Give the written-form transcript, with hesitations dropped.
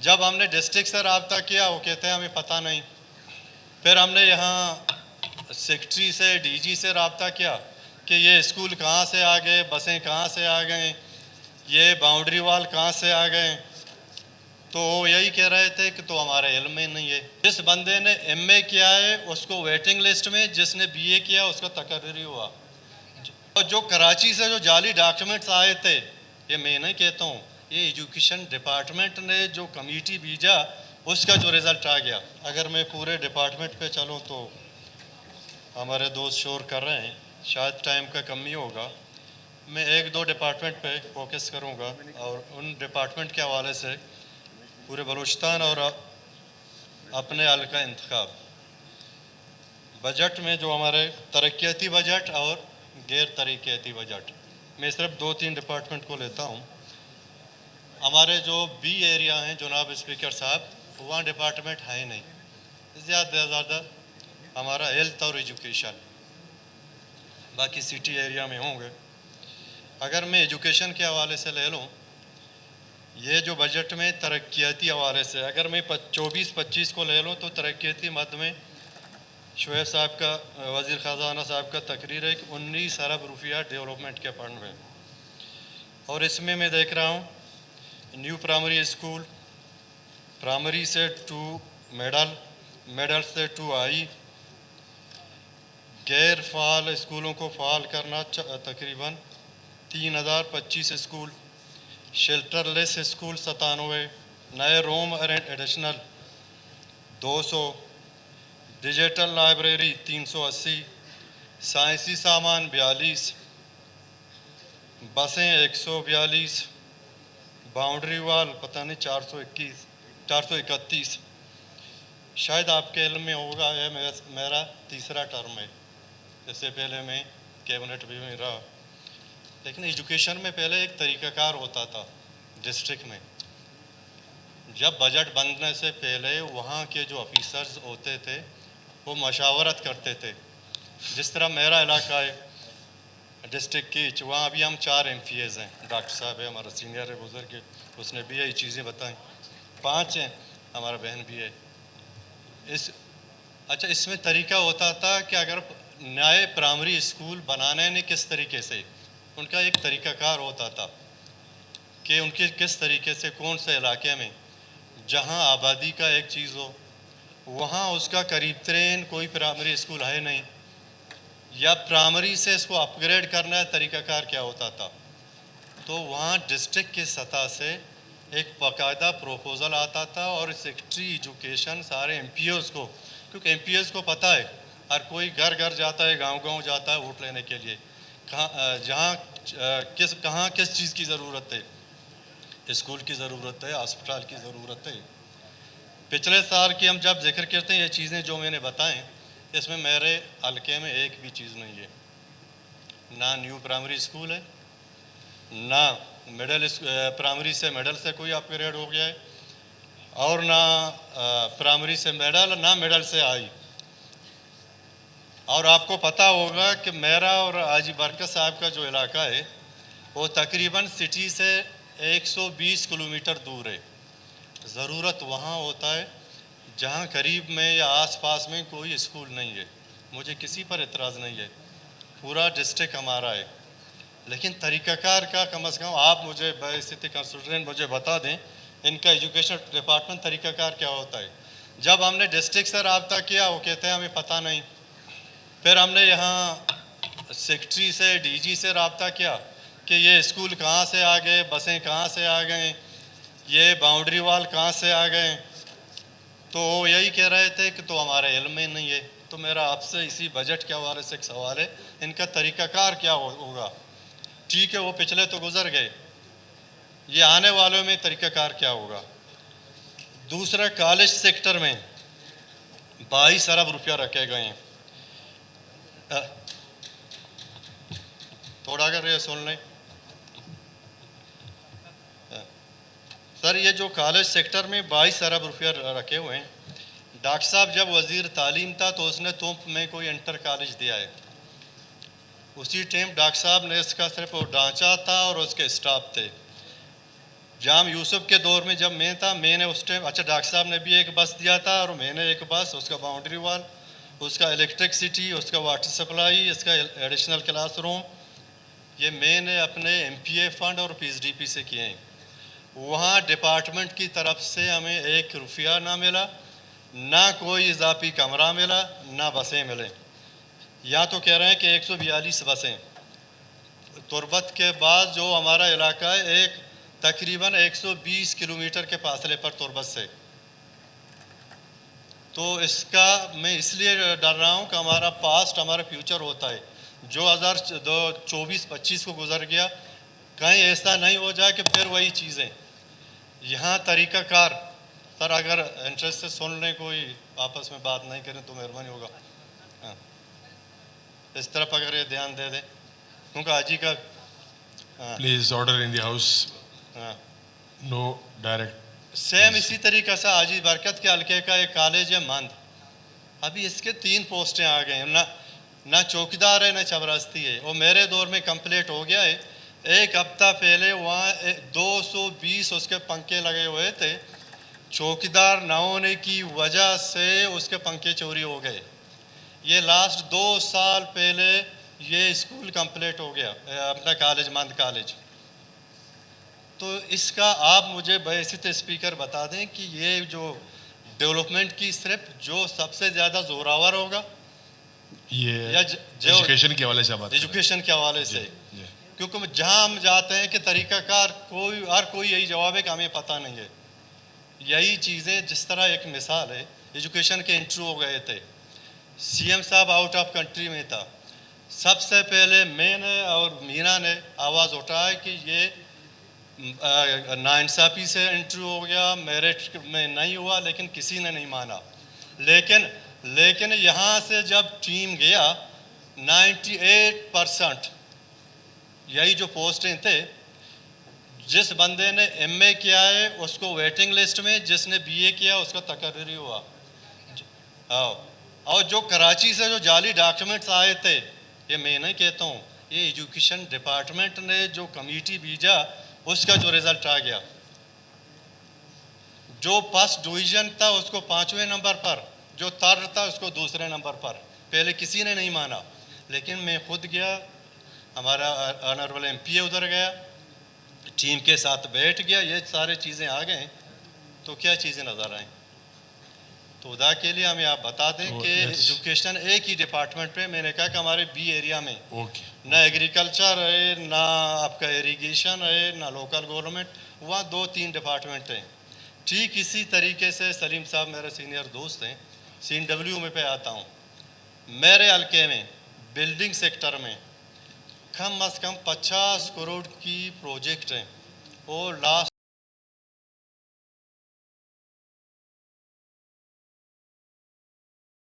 जब हमने डिस्ट्रिक्ट से रब्ता किया वो कहते हैं हमें पता नहीं। फिर हमने यहाँ सेक्रेटरी से डीजी से रब्ता किया कि ये स्कूल कहाँ से आ गए, बसें कहाँ से आ गए, ये बाउंड्री वाल कहाँ से आ गए, तो वो यही कह रहे थे कि तो हमारे इल्म में नहीं है। जिस बंदे ने एमए किया है उसको वेटिंग लिस्ट में, जिसने बीए किया उसका तकर्री हुआ। और जो कराची से जो जाली डॉक्यूमेंट्स आए थे, ये मैं नहीं कहता हूँ, ये एजुकेशन डिपार्टमेंट ने जो कमेटी भेजा उसका जो रिज़ल्ट आ गया। अगर मैं पूरे डिपार्टमेंट पे चलूँ तो हमारे दोस्त शोर कर रहे हैं, शायद टाइम का कमी होगा। मैं एक दो डिपार्टमेंट पे फोकस करूँगा और उन डिपार्टमेंट के हवाले से पूरे बलूचिस्तान और अपने हल का इंतखाब। बजट में जो हमारे तरक्याती बजट और गैर तरक्याती बजट, मैं सिर्फ दो तीन डिपार्टमेंट को लेता हूँ। हमारे जो बी एरिया हैं जनाब स्पीकर साहब, वहाँ डिपार्टमेंट है ही नहीं। ज़्यादा से ज़्यादा हमारा हेल्थ और एजुकेशन, बाकी सिटी एरिया में होंगे। अगर मैं एजुकेशन के हवाले से ले लूँ, ये जो बजट में तरक्याती हवाले से अगर मैं 24-25 को ले लूँ तो तरक्याती मद में शोएब साहब का, वज़ीर ख़जाना साहब का तकरीर है कि 19 अरब रुपया डेवलपमेंट के फंड में। और इसमें मैं देख रहा हूँ न्यू प्राइमरी स्कूल, प्राइमरी से 2 मेडल, मेडल से 2 आई, गैर फ़ाल स्कूलों को फ़ाल करना तकरीबन 3025 स्कूल, शेल्टरलेस स्कूल 97, नए रूम एडिशनल 200, डिजिटल लाइब्रेरी 380, साइंसी सामान 42, बसें 142, बाउंड्री वाल पता नहीं 431। शायद आपके इल्म में होगा, यह मेरा तीसरा टर्म है, इससे पहले मैं कैबिनेट भी में रहा। लेकिन एजुकेशन में पहले एक तरीक़ाकार होता था डिस्ट्रिक्ट में। जब बजट बनने से पहले वहाँ के जो ऑफिसर्स होते थे वो मशावरत करते थे। जिस तरह मेरा इलाका है डिस्ट्रिक्ट की, वहाँ अभी हम 4 MPs हैं। डॉक्टर साहब है हमारा सीनियर है, बुजुर्ग है, उसने भी यही चीज़ें बताई। 5 हैं, हमारा बहन भी है। अच्छा, इसमें तरीका होता था कि अगर नए प्राइमरी स्कूल बनाने ने किस तरीके से, उनका एक तरीक़ाकार होता था कि उनके किस तरीके से कौन से इलाके में जहाँ आबादी का एक चीज़ हो वहाँ उसका करीब तरीन कोई प्राइमरी स्कूल है नहीं, या प्राइमरी से इसको अपग्रेड करना है, तरीक़ाकार क्या होता था। तो वहाँ डिस्ट्रिक्ट की सतह से एक बाकायदा प्रपोज़ल आता था और सेक्रेटरी एजुकेशन सारे MPOs को, क्योंकि MPOs को पता है हर कोई घर घर जाता है, गांव-गांव जाता है वोट लेने के लिए, कहाँ किस चीज़ की ज़रूरत है, स्कूल की ज़रूरत है, अस्पताल की ज़रूरत है। पिछले साल की हम जब जिक्र करते हैं ये चीज़ें जो मैंने बताएं, इसमें मेरे हल्के में एक भी चीज़ नहीं है। ना न्यू प्राइमरी स्कूल है, ना मिडल प्राइमरी से मिडल से कोई अपग्रेड हो गया है, और ना प्राइमरी से मिडल, ना मिडल से आई। और आपको पता होगा कि मेरा और हाजी बरकत साहब का जो इलाका है वो तकरीबन सिटी से 120 किलोमीटर दूर है। ज़रूरत वहाँ होता है जहाँ करीब में या आसपास में कोई स्कूल नहीं है। मुझे किसी पर इतराज़ नहीं है, पूरा डिस्ट्रिक्ट हमारा है, लेकिन तरीक़ाकार का कम से कम आप मुझे बाइज़्ज़ती कंसल्टेंट मुझे बता दें इनका एजुकेशन डिपार्टमेंट तरीक़ाकार क्या होता है। जब हमने डिस्ट्रिक्ट से रब्ता किया वो कहते हैं हमें पता नहीं। फिर हमने यहाँ सेक्रेटरी से डीजी से रब्ता किया कि ये स्कूल कहाँ से आ गए, बसें कहाँ से आ गए, ये बाउंड्री वाल कहाँ से आ गए, तो वो यही कह रहे थे कि तो हमारे इल्म में नहीं है। तो मेरा आपसे इसी बजट के हवाले से एक सवाल है, इनका तरीक़ाकार क्या होगा। ठीक है वो पिछले तो गुजर गए, ये आने वालों में तरीक़ाकार क्या होगा। दूसरा, कॉलेज सेक्टर में 22 अरब रुपया रखे गए हैं। थोड़ा अगर ये सुन लें सर, ये जो कॉलेज सेक्टर में 22 अरब रुपया रखे हुए हैं, डॉक्टर साहब जब वज़ीर तालीम था तो उसने तुंप में कोई इंटर कॉलेज दिया है। उसी टाइम डॉक्टर साहब ने इसका सिर्फ वो ढांचा था और उसके स्टाफ थे। जाम यूसुफ के दौर में जब मैं था, मैंने उस टाइम, अच्छा डॉक्टर साहब ने भी एक बस दिया था और मैंने एक बस, उसका बाउंड्री वॉल, उसका इलेक्ट्रिसिटी, उसका वाटर सप्लाई, इसका एडिशनल क्लासरूम, ये मैंने अपने एमपीए फंड और पीएसडीपी से किए हैं। वहाँ डिपार्टमेंट की तरफ से हमें एक रुपया ना मिला, ना कोई इजाफी कमरा मिला, ना बसें मिले। यहाँ तो कह रहे हैं कि 142 बसें। तुर्बत के बाद जो हमारा इलाका है, एक तकरीबन 120 किलोमीटर के फासले पर तुर्बत से। तो इसका मैं इसलिए डर रहा हूँ कि हमारा पास्ट हमारा फ्यूचर होता है। जो 2024-25 को गुजर गया, कहीं ऐसा नहीं हो जाए कि फिर वही चीज़ें। यहाँ तरीक़ाकार, सर अगर इंटरेस्ट से सुन लें, कोई आपस में बात नहीं करें तो मेहरबानी होगा। हाँ, इस तरफ अगर ये ध्यान दे दें, क्योंकि आजी का Please order in the house. हाँ No direct. सेम इसी तरीके से आजी बरकत के हल्के का एक कॉलेज है मंद, अभी इसके 3 पोस्टें आ गए हैं, ना चौकीदार है ना चपरासी है। वो मेरे दौर में कंप्लीट हो गया है। एक हफ्ता पहले वहाँ 220 उसके पंखे लगे हुए थे, चौकीदार ना होने की वजह से उसके पंखे चोरी हो गए। ये लास्ट 2 साल पहले ये स्कूल कंप्लीट हो गया, अपना कॉलेज मंद कॉलेज। तो इसका आप मुझे बहैसियत स्पीकर बता दें कि ये जो डेवलपमेंट की सिर्फ जो सबसे ज़्यादा जोरावर होगा, ये या एजुकेशन के हवाले से बात कर रहे हैं। एजुकेशन के हवाले से, जी। क्योंकि जहाँ हम जाते हैं कि तरीक़ाकार हर कोई यही जवाब है कि हमें पता नहीं है। यही चीज़ें, जिस तरह एक मिसाल है, एजुकेशन के इंटरव्यू हो गए थे, सीएम साहब आउट ऑफ कंट्री में था, सबसे पहले मैंने और मीना ने आवाज़ उठाई कि ये नाइंसाफ़ी से इंटरव्यू हो गया, मेरिट में नहीं हुआ, लेकिन किसी ने नहीं माना। लेकिन यहाँ से जब टीम गया, 98% यही जो पोस्टें थे, जिस बंदे ने एमए किया है उसको वेटिंग लिस्ट में, जिसने बीए किया उसका तकर्री हुआ। और जो कराची से जो जाली डॉक्यूमेंट्स आए थे, ये मैं नहीं कहता हूँ, ये एजुकेशन डिपार्टमेंट ने जो कमेटी भेजा उसका जो रिज़ल्ट आ गया। जो फर्स्ट डिवीज़न था उसको 5वें नंबर पर, जो थर्ड था उसको दूसरे नंबर पर। पहले किसी ने नहीं माना, लेकिन मैं खुद गया, हमारा ऑनरेबल एमपीए उधर गया, टीम के साथ बैठ गया, ये सारे चीज़ें आ गए, तो क्या चीज़ें नज़र आएँ। तो खुदा के लिए हमें आप बता दें कि एजुकेशन एक ही डिपार्टमेंट पे, मैंने कहा कि हमारे बी एरिया में ना एग्रीकल्चर है, ना आपका इरिगेशन है, ना लोकल गवर्नमेंट, वहाँ 2-3 डिपार्टमेंट हैं। ठीक इसी तरीके से सलीम साहब मेरे सीनियर दोस्त हैं, CNW में पे आता हूँ, मेरे हल्के में बिल्डिंग सेक्टर में कम अज़ कम 50 करोड़ की प्रोजेक्ट हैं, और लास्ट